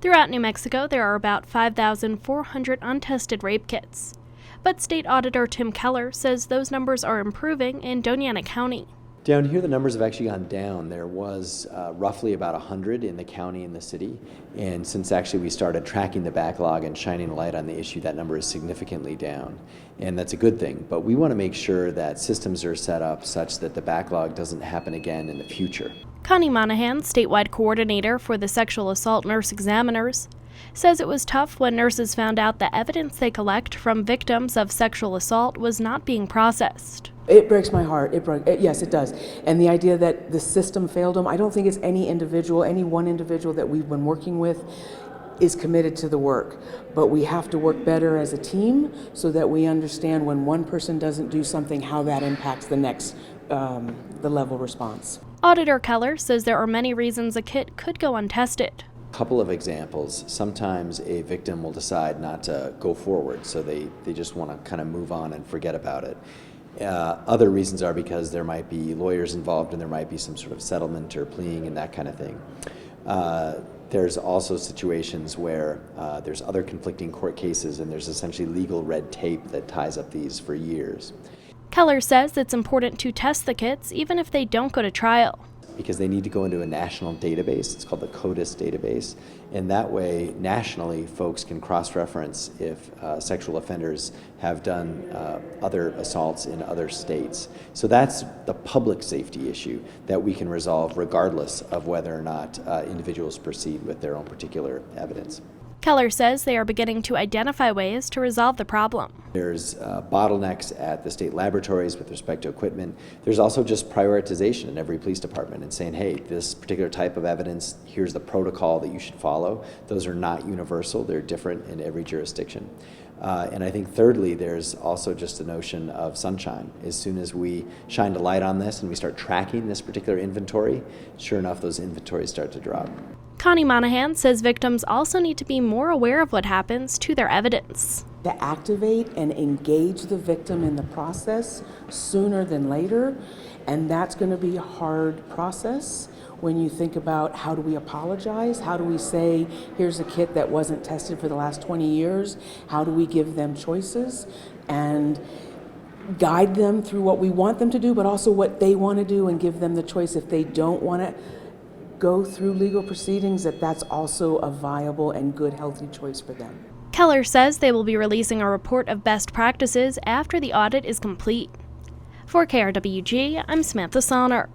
Throughout New Mexico, there are about 5,400 untested rape kits. But State Auditor Tim Keller says those numbers are improving in Dona Ana County. Down here, the numbers have actually gone down. There was roughly about 100 in the county and the city. And since actually we started tracking the backlog and shining a light on the issue, that number is significantly down. And that's a good thing. But we want to make sure that systems are set up such that the backlog doesn't happen again in the future. Connie Monahan, statewide coordinator for the sexual assault nurse examiners, says it was tough when nurses found out the evidence they collect from victims of sexual assault was not being processed. It breaks my heart. Yes, it does. And the idea that the system failed them, I don't think it's any one individual that we've been working with is committed to the work. But we have to work better as a team so that we understand when one person doesn't do something, how that impacts the next, the level response. Auditor Keller says there are many reasons a kit could go untested. Couple of examples. Sometimes a victim will decide not to go forward, so they just want to kind of move on and forget about it. Other reasons are because there might be lawyers involved and there might be some sort of settlement or pleading and that kind of thing. There's also situations where there's other conflicting court cases and there's essentially legal red tape that ties up these for years. Keller says it's important to test the kits even if they don't go to trial. Because they need to go into a national database. It's called the CODIS database. And that way, nationally, folks can cross-reference if sexual offenders have done other assaults in other states. So that's the public safety issue that we can resolve regardless of whether or not individuals proceed with their own particular evidence. Keller says they are beginning to identify ways to resolve the problem. There's bottlenecks at the state laboratories with respect to equipment. There's also just prioritization in every police department and saying, hey, this particular type of evidence, here's the protocol that you should follow. Those are not universal. They're different in every jurisdiction. And I think thirdly, there's also just a notion of sunshine. As soon as we shine a light on this and we start tracking this particular inventory, sure enough, those inventories start to drop. Connie Monahan says victims also need to be more aware of what happens to their evidence. To activate and engage the victim in the process sooner than later, and that's going to be a hard process when you think about how do we apologize, how do we say here's a kit that wasn't tested for the last 20 years, how do we give them choices and guide them through what we want them to do but also what they want to do and give them the choice if they don't want to go through legal proceedings, that's also a viable and good, healthy choice for them. Keller says they will be releasing a report of best practices after the audit is complete. For KRWG, I'm Samantha Sonner.